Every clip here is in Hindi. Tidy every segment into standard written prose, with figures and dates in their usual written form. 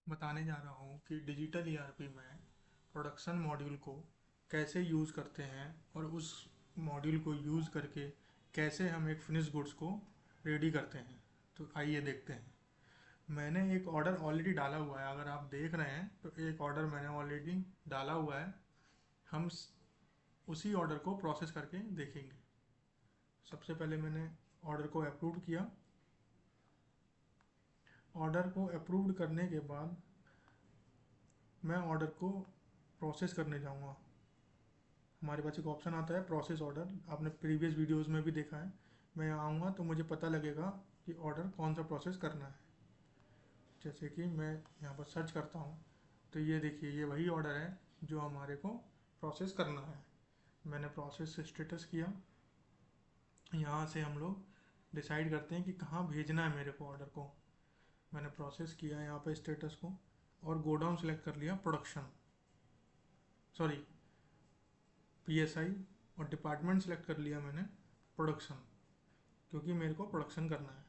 बताने जा रहा हूँ कि डिजिटल ईआरपी में प्रोडक्शन मॉड्यूल को कैसे यूज़ करते हैं और उस मॉड्यूल को यूज़ करके कैसे हम एक फिनिश गुड्स को रेडी करते हैं। तो आइए देखते हैं। मैंने एक ऑर्डर ऑलरेडी डाला हुआ है, अगर आप देख रहे हैं तो एक ऑर्डर मैंने ऑलरेडी डाला हुआ है। हम उसी ऑर्डर को प्रोसेस करके देखेंगे। सबसे पहले मैंने ऑर्डर को अप्रूव किया। ऑर्डर को अप्रूव करने के बाद मैं ऑर्डर को प्रोसेस करने जाऊंगा। हमारे पास एक ऑप्शन आता है प्रोसेस ऑर्डर, आपने प्रीवियस वीडियोस में भी देखा है। मैं यहाँ आऊँगा तो मुझे पता लगेगा कि ऑर्डर कौन सा प्रोसेस करना है। जैसे कि मैं यहाँ पर सर्च करता हूँ तो ये देखिए, ये वही ऑर्डर है जो हमारे को प्रोसेस करना है। मैंने प्रोसेस स्टेटस किया। यहाँ से हम लोग डिसाइड करते हैं कि कहाँ भेजना है मेरे को ऑर्डर को। मैंने प्रोसेस किया यहाँ पे स्टेटस को, और गोडाउन सेलेक्ट कर लिया प्रोडक्शन, सॉरी पीएसआई, और डिपार्टमेंट सेलेक्ट कर लिया मैंने प्रोडक्शन, क्योंकि मेरे को प्रोडक्शन करना है।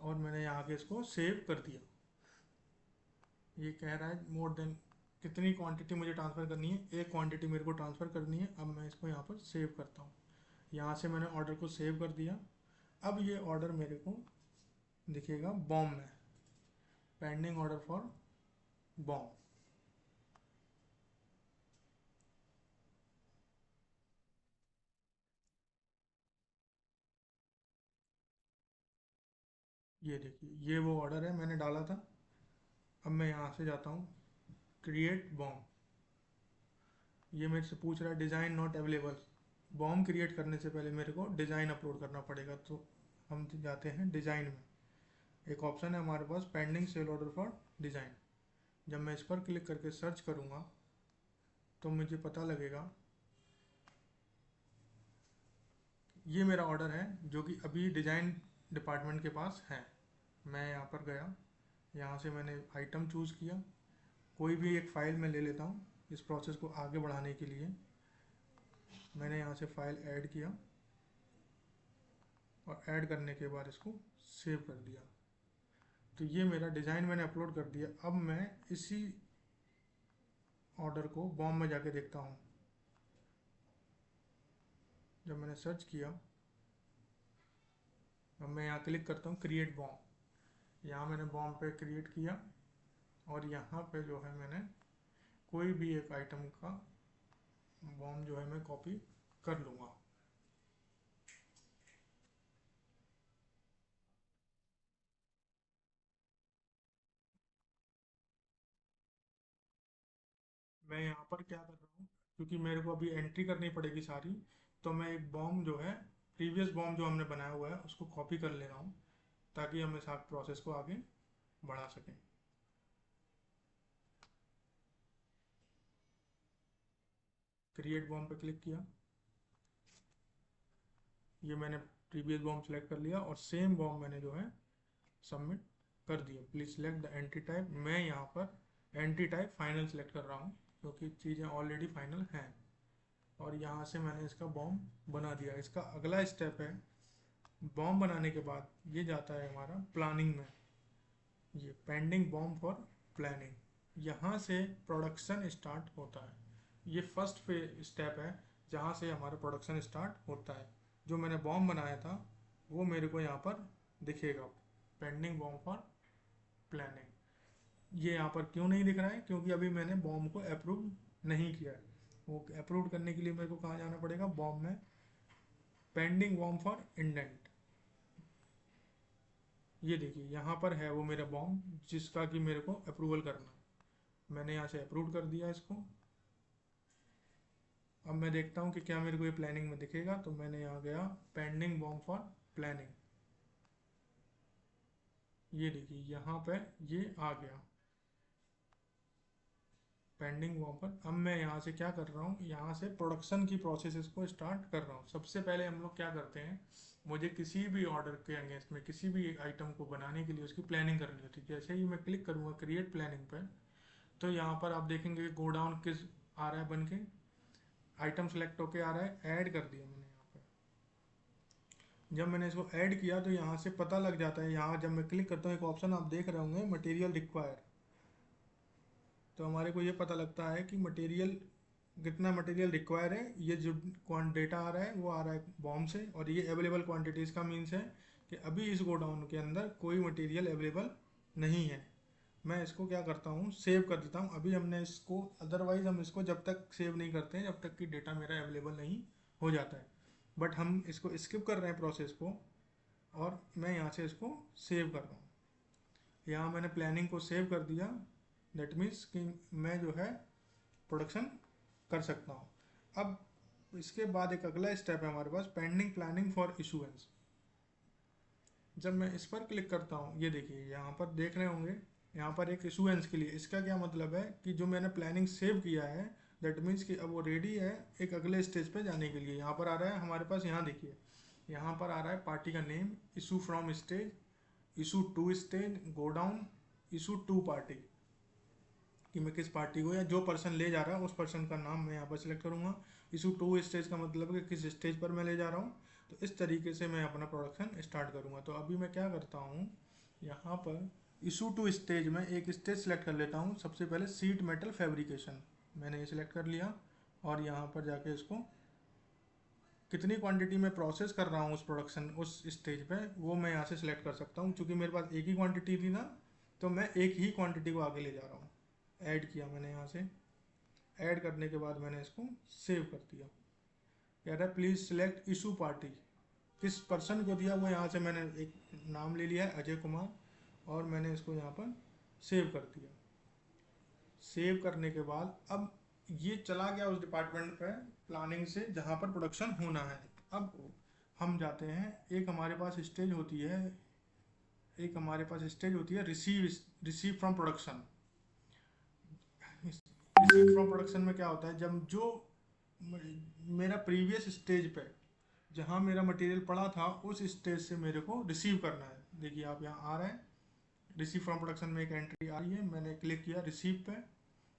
और मैंने यहाँ के इसको सेव कर दिया। ये कह रहा है मोर देन कितनी क्वांटिटी मुझे ट्रांसफ़र करनी है, एक क्वांटिटी मेरे को ट्रांसफ़र करनी है। अब मैं इसको यहाँ पर सेव करता हूँ। यहाँ से मैंने ऑर्डर को सेव कर दिया। अब ये ऑर्डर मेरे को दिखेगा बॉम में, पेंडिंग ऑर्डर फॉर बॉम। ये देखिए, ये वो ऑर्डर है मैंने डाला था। अब मैं यहाँ से जाता हूँ क्रिएट बॉम। ये मेरे से पूछ रहा है design not available. BOM create करने से पहले मेरे को डिज़ाइन अपलोड करना पड़ेगा, तो हम जाते हैं डिज़ाइन में। एक ऑप्शन है हमारे पास pending sell order for design. जब मैं इस पर क्लिक करके सर्च करूँगा तो मुझे पता लगेगा ये मेरा ऑर्डर है जो कि अभी डिज़ाइन डिपार्टमेंट के पास है। मैं यहाँ पर गया, यहाँ से मैंने आइटम चूज़ किया। कोई भी एक फ़ाइल मैं ले लेता हूँ इस प्रोसेस को आगे बढ़ाने के लिए। मैंने यहाँ से फ़ाइल ऐड किया और ऐड करने के बाद इसको सेव कर दिया। तो ये मेरा डिज़ाइन मैंने अपलोड कर दिया। अब मैं इसी ऑर्डर को बॉम में जाके देखता हूँ। जब मैंने सर्च किया, अब मैं यहाँ क्लिक करता हूँ क्रिएट बॉम। यहाँ मैंने बॉम पे क्रिएट किया, और यहाँ पे जो है मैंने कोई भी एक आइटम का बॉम जो है मैं कॉपी कर लूँगा। मैं यहाँ पर क्या कर रहा हूँ, क्योंकि मेरे को अभी एंट्री करनी पड़ेगी सारी, तो मैं एक बॉम जो है प्रीवियस बॉम जो हमने बनाया हुआ है उसको कॉपी कर ले रहा हूँ, ताकि हम इस प्रोसेस को आगे बढ़ा सकें। क्रिएट बॉम पे क्लिक किया। ये मैंने प्रीवियस बॉम सेलेक्ट कर लिया, और सेम बॉम मैंने जो है सबमिट कर दिया। Please select the entry type. मैं यहाँ पर एंट्री टाइप फाइनल सेलेक्ट कर रहा हूँ, क्योंकि चीज़ें ऑलरेडी फाइनल हैं। और यहाँ से मैंने इसका बॉम बना दिया। इसका अगला स्टेप है, बॉम बनाने के बाद ये जाता है हमारा प्लानिंग में। ये पेंडिंग बॉम फॉर प्लानिंग, यहाँ से प्रोडक्शन स्टार्ट होता है। ये फर्स्ट स्टेप है जहाँ से हमारा प्रोडक्शन स्टार्ट होता है। जो मैंने बॉम बनाया था वो मेरे को यहाँ पर दिखेगा, पेंडिंग बॉम फॉर प्लानिंग। ये यहाँ पर क्यों नहीं दिख रहा है, क्योंकि अभी मैंने बॉम को अप्रूव नहीं किया है। वो अप्रूव करने के लिए मेरे को कहाँ जाना पड़ेगा, बॉम में पेंडिंग बॉम फॉर इंडेंट। ये देखिए यहाँ पर है वो मेरा बॉम जिसका कि मेरे को अप्रूवल करना है। मैंने यहाँ से अप्रूव कर दिया इसको। अब मैं देखता हूँ कि क्या मेरे को ये प्लानिंग में दिखेगा। तो मैंने यहाँ गया पेंडिंग बॉम फॉर प्लानिंग। ये देखिए यहाँ पे ये आ गया पेंडिंग बॉम पर। अब मैं यहाँ से क्या कर रहा हूँ, यहाँ से प्रोडक्शन की प्रोसेस को स्टार्ट कर रहा हूँ। सबसे पहले हम लोग क्या करते हैं, मुझे किसी भी ऑर्डर के अगेंस्ट में किसी भी आइटम को बनाने के लिए उसकी प्लानिंग करनी होती है। जैसे ही मैं क्लिक करूँगा क्रिएट प्लानिंग पर, तो यहाँ पर आप देखेंगे गोडाउन किस आ रहा है बन के, आइटम सेलेक्ट होके आ रहा है। ऐड कर दिया मैंने यहाँ पर। जब मैंने इसको ऐड किया तो यहाँ से पता लग जाता है। यहाँ जब मैं क्लिक करता हूँ एक ऑप्शन आप देख रहे होंगे मटेरियल रिक्वायर। तो हमारे को ये पता लगता है कि मटेरियल कितना मटेरियल रिक्वायर है। ये जो डेटा आ रहा है वो आ रहा है बॉम्ब से, और ये अवेलेबल क्वांटिटीज़ का मीन्स है कि अभी इस गोडाउन के अंदर कोई मटेरियल अवेलेबल नहीं है। मैं इसको क्या करता हूँ, सेव कर देता हूँ। अभी हमने इसको, अदरवाइज हम इसको जब तक सेव नहीं करते हैं जब तक कि डेटा मेरा अवेलेबल नहीं हो जाता है। बट हम इसको स्किप कर रहे हैं प्रोसेस को, और मैं यहाँ से इसको सेव कर रहा हूँ। यहाँ मैंने प्लानिंग को सेव कर दिया। दैट मीन्स कि मैं जो है प्रोडक्शन कर सकता हूँ। अब इसके बाद एक अगला स्टेप है हमारे पास, पेंडिंग प्लानिंग फॉर इशूएंस। जब मैं इस पर क्लिक करता हूँ, ये देखिए यहाँ पर देख रहे होंगे, यहाँ पर एक इशूएंस के लिए। इसका क्या मतलब है कि जो मैंने प्लानिंग सेव किया है, दैट मीन्स कि अब वो रेडी है एक अगले स्टेज पे जाने के लिए। यहाँ पर आ रहा है हमारे पास, यहाँ देखिए यहाँ पर आ रहा है पार्टी का name, issue from stage, issue to stage, go down, issue to party, कि मैं किस पार्टी को या जो पर्सन ले जा रहा है उस पर्सन का नाम मैं यहाँ पर सिलेक्ट करूँगा। इशू टू स्टेज का मतलब है कि किस स्टेज पर मैं ले जा रहा हूँ। तो इस तरीके से मैं अपना प्रोडक्शन स्टार्ट करूँगा। तो अभी मैं क्या करता हूँ, यहाँ पर इशू टू स्टेज में एक स्टेज सेलेक्ट कर लेता हूँ। सबसे पहले सीट मेटल फैब्रिकेशन मैंने ये सिलेक्ट कर लिया, और यहाँ पर जाके इसको कितनी क्वांटिटी में प्रोसेस कर रहा हूँ उस प्रोडक्शन उस स्टेज पे, वो मैं यहाँ से सिलेक्ट कर सकता हूँ। क्योंकि मेरे पास एक ही क्वांटिटी थी ना, तो मैं एक ही क्वांटिटी को आगे ले जा रहा हूँ। ऐड किया मैंने यहाँ से, ऐड करने के बाद मैंने इसको सेव कर दिया। कह रहा है प्लीज़ सिलेक्ट इशू पार्टी, किस पर्सन को दिया वो यहाँ से मैंने एक नाम ले लिया है, अजय कुमार, और मैंने इसको यहाँ पर सेव कर दिया। सेव करने के बाद अब ये चला गया उस डिपार्टमेंट पे प्लानिंग से जहाँ पर प्रोडक्शन होना है। अब हम जाते हैं, एक हमारे पास स्टेज होती है, receive receive from production. Receive from production में क्या होता है, जब जो मेरा प्रीवियस स्टेज पे जहाँ मेरा मटेरियल पड़ा था उस स्टेज से मेरे को रिसीव करना है। देखिए आप यहाँ आ रहे हैं, रिसीव फ्रॉम प्रोडक्शन में एक एंट्री आ रही है, मैंने क्लिक किया रिसीव पे।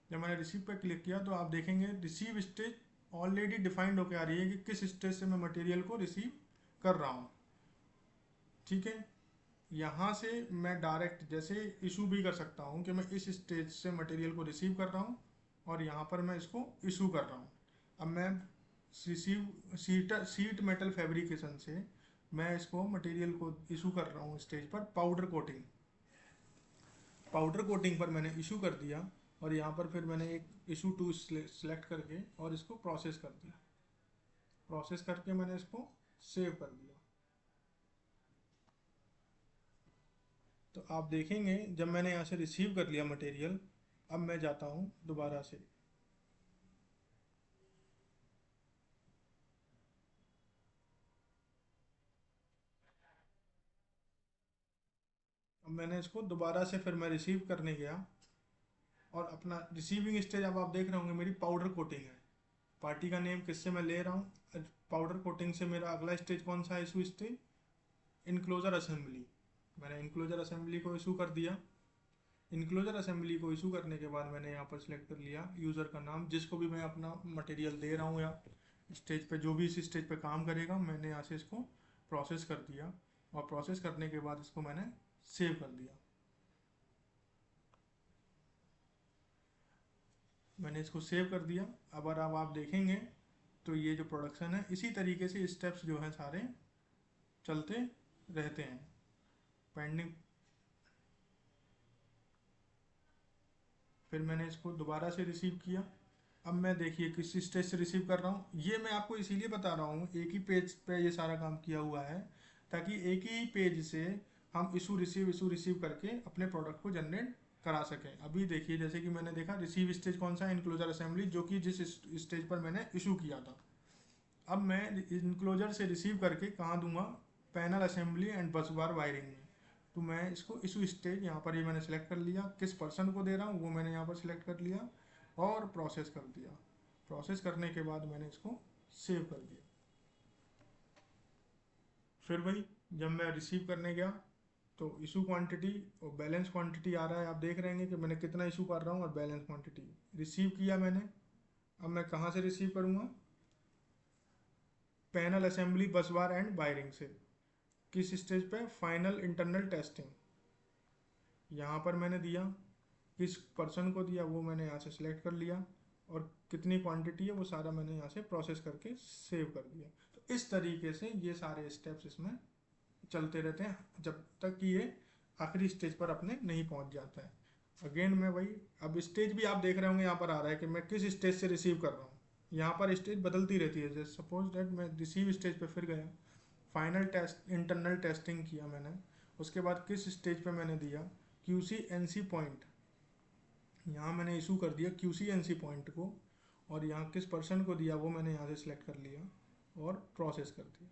जब मैंने रिसीव पे क्लिक किया तो आप देखेंगे रिसीव स्टेज ऑलरेडी डिफाइंड होकर आ रही है कि किस स्टेज से मैं मटेरियल को रिसीव कर रहा हूँ। ठीक है, यहाँ से मैं डायरेक्ट जैसे इशू भी कर सकता हूँ कि मैं इस स्टेज से मटेरियल को रिसीव कर रहा हूँ और यहाँ पर मैं इसको इशू कर रहा हूँ। अब मैं सीट मेटल फैब्रिकेशन से मैं इसको मटेरियल को इशू कर रहा हूँ स्टेज पर पाउडर कोटिंग पर मैंने इशू कर दिया, और यहाँ पर फिर मैंने एक इशू टू सेलेक्ट करके और इसको प्रोसेस कर दिया। प्रोसेस करके मैंने इसको सेव कर दिया। तो आप देखेंगे जब मैंने यहाँ से रिसीव कर लिया मटेरियल, अब मैं जाता हूँ दोबारा से, अब मैंने इसको दोबारा से फिर मैं रिसीव करने गया, और अपना रिसीविंग स्टेज अब आप देख रहे होंगे मेरी पाउडर कोटिंग है। पार्टी का नेम किससे मैं ले रहा हूँ, पाउडर कोटिंग से। मेरा अगला स्टेज कौन सा है, इशू स्टेज इनक्लोजर असेंबली। मैंने इनक्लोजर असेंबली को इशू कर दिया। इनक्लोजर असेंबली को इशू करने के बाद मैंने यहाँ पर सिलेक्ट कर लिया यूज़र का नाम, जिसको भी मैं अपना मटेरियल दे रहा हूँ, या स्टेज पे जो भी इस स्टेज पे काम करेगा, मैंने यहाँ से इसको प्रोसेस कर दिया। और प्रोसेस करने के बाद इसको मैंने सेव कर दिया। मैंने इसको सेव कर दिया। अब आप देखेंगे तो ये जो प्रोडक्शन है, इसी तरीके से स्टेप्स जो हैं सारे चलते रहते हैं। पेंडिंग, फिर मैंने इसको दोबारा से रिसीव किया। अब मैं देखिए किस स्टेज से रिसीव कर रहा हूँ, ये मैं आपको इसीलिए बता रहा हूँ, एक ही पेज पे ये सारा काम किया हुआ है, ताकि एक ही पेज से हम इशू रिसीव करके अपने प्रोडक्ट को जनरेट करा सकें। अभी देखिए जैसे कि मैंने देखा रिसीव स्टेज कौन सा है, इनक्लोजर असेंबली, जो कि जिस स्टेज पर मैंने इशू किया था। अब मैं इनक्लोजर से रिसीव करके कहाँ दूंगा, पैनल असेंबली एंड बस बार वायरिंग में। तो मैं इसको इशू स्टेज यहाँ पर ये मैंने सेलेक्ट कर लिया, किस पर्सन को दे रहा हूँ वो मैंने यहाँ पर सिलेक्ट कर लिया, और प्रोसेस कर दिया। प्रोसेस करने के बाद मैंने इसको सेव कर दिया। फिर वही, जब मैं रिसीव करने गया तो इशू क्वांटिटी और बैलेंस क्वांटिटी आ रहा है, आप देख रहे हैं कि मैंने कितना इशू कर रहा हूँ और बैलेंस क्वांटिटी रिसीव किया मैंने। अब मैं कहाँ से रिसीव करूँगा, पैनल असेंबली बस बार एंड वायरिंग से। किस स्टेज पे, फाइनल इंटरनल टेस्टिंग, यहाँ पर मैंने दिया। किस पर्सन को दिया वो मैंने यहाँ से सिलेक्ट कर लिया, और कितनी क्वांटिटी है वो सारा मैंने यहाँ से प्रोसेस करके सेव कर दिया। तो इस तरीके से ये सारे स्टेप्स इसमें चलते रहते हैं जब तक कि ये आखिरी स्टेज पर अपने नहीं पहुंच जाता है। अगेन मैं वही, अब स्टेज भी आप देख रहे होंगे यहाँ पर आ रहा है कि मैं किस स्टेज से रिसीव कर रहा हूँ। यहाँ पर स्टेज बदलती रहती है, जैसे सपोज दैट मैं रिसीव स्टेज पे फिर गया, फाइनल टेस्ट इंटरनल टेस्टिंग किया मैंने, उसके बाद किस स्टेज पे मैंने दिया क्यूसी एनसी पॉइंट, यहाँ मैंने इशू कर दिया क्यूसी एनसी पॉइंट को, और यहाँ किस पर्सन को दिया वो मैंने यहाँ से सिलेक्ट कर लिया और प्रोसेस कर दिया।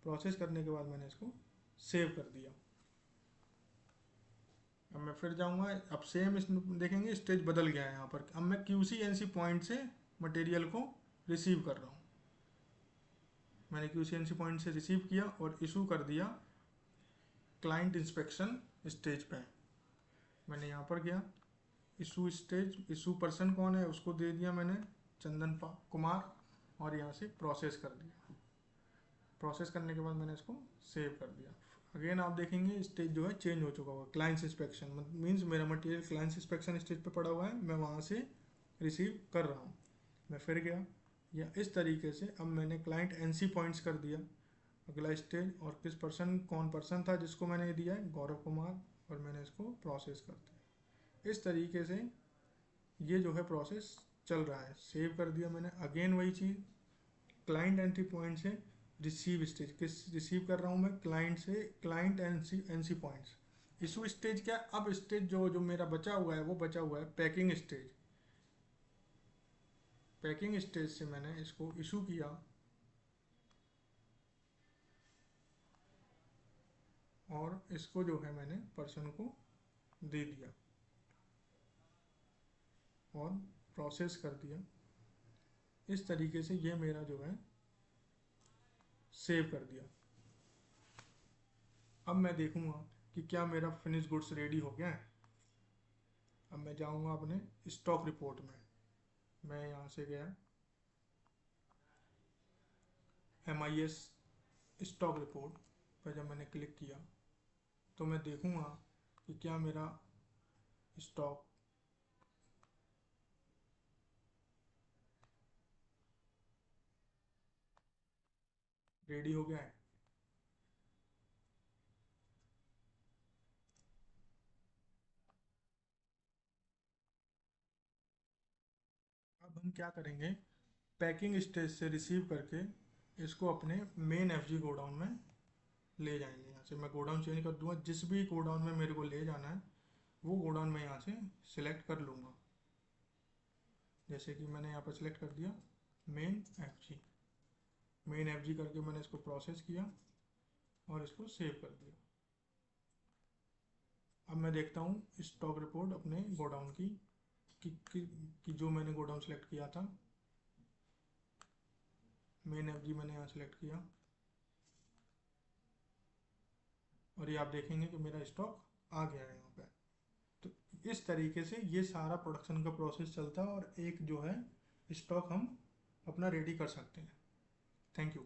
प्रोसेस करने के बाद मैंने इसको सेव कर दिया। अब मैं फिर जाऊँगा, अब सेम देखेंगे स्टेज बदल गया है यहाँ पर। अब मैं क्यूसी एनसी पॉइंट से मटेरियल को रिसीव कर रहा हूँ। मैंने क्यूसी एनसी पॉइंट से रिसीव किया और इशू कर दिया क्लाइंट इंस्पेक्शन स्टेज पे। मैंने यहाँ पर गया, इशू स्टेज, इशू पर्सन कौन है उसको दे दिया मैंने चंदन कुमार, और यहाँ से प्रोसेस कर दिया। प्रोसेस करने के बाद मैंने इसको सेव कर दिया। अगेन आप देखेंगे स्टेज जो है चेंज हो चुका होगा, क्लाइंट्स इंस्पेक्शन मीन्स मेरा मटेरियल क्लाइंट्स इंस्पेक्शन स्टेज पे पड़ा हुआ है, मैं वहाँ से रिसीव कर रहा हूँ। मैं फिर गया, या इस तरीके से अब मैंने क्लाइंट एनसी पॉइंट्स कर दिया अगला स्टेज, और किस पर्सन कौन पर्सन था जिसको मैंने दिया है गौरव कुमार, और मैंने इसको प्रोसेस कर दिया। इस तरीके से ये जो है प्रोसेस चल रहा है। सेव कर दिया मैंने, अगेन वही चीज़, क्लाइंट एंट्री पॉइंट से रिसीव स्टेज, किस रिसीव कर रहा हूँ मैं क्लाइंट से, client NC points. Issue stage क्या, अब स्टेज जो जो मेरा बचा हुआ है वो बचा हुआ है पैकिंग स्टेज। पैकिंग स्टेज से मैंने इसको इशू किया, और इसको जो है मैंने पर्सन को दे दिया और प्रोसेस कर दिया। इस तरीके से ये मेरा जो है सेव कर दिया। अब मैं देखूंगा कि क्या मेरा फिनिश गुड्स रेडी हो गया है। अब मैं जाऊंगा अपने स्टॉक रिपोर्ट में, मैं यहाँ से गया MIS स्टॉक रिपोर्ट पर, जब मैंने क्लिक किया तो मैं देखूंगा कि क्या मेरा स्टॉक रेडी हो गया है। अब हम क्या करेंगे, पैकिंग स्टेज से रिसीव करके इसको अपने मेन FG गोडाउन में ले जाएंगे। यहाँ से मैं गोडाउन चेंज कर दूंगा, जिस भी गोडाउन में मेरे को ले जाना है वो गोडाउन में यहाँ से सिलेक्ट कर लूँगा। जैसे कि मैंने यहाँ पर सिलेक्ट कर दिया मेन FG, मेन FG करके मैंने इसको प्रोसेस किया और इसको सेव कर दिया। अब मैं देखता हूँ स्टॉक रिपोर्ट अपने गोडाउन की कि जो मैंने गोडाउन सेलेक्ट किया था, मेन FG मैंने यहाँ सेलेक्ट किया, और ये आप देखेंगे कि मेरा स्टॉक आ गया है यहाँ पे। तो इस तरीके से ये सारा प्रोडक्शन का प्रोसेस चलता है, और एक जो है स्टॉक हम अपना रेडी कर सकते हैं। Thank you.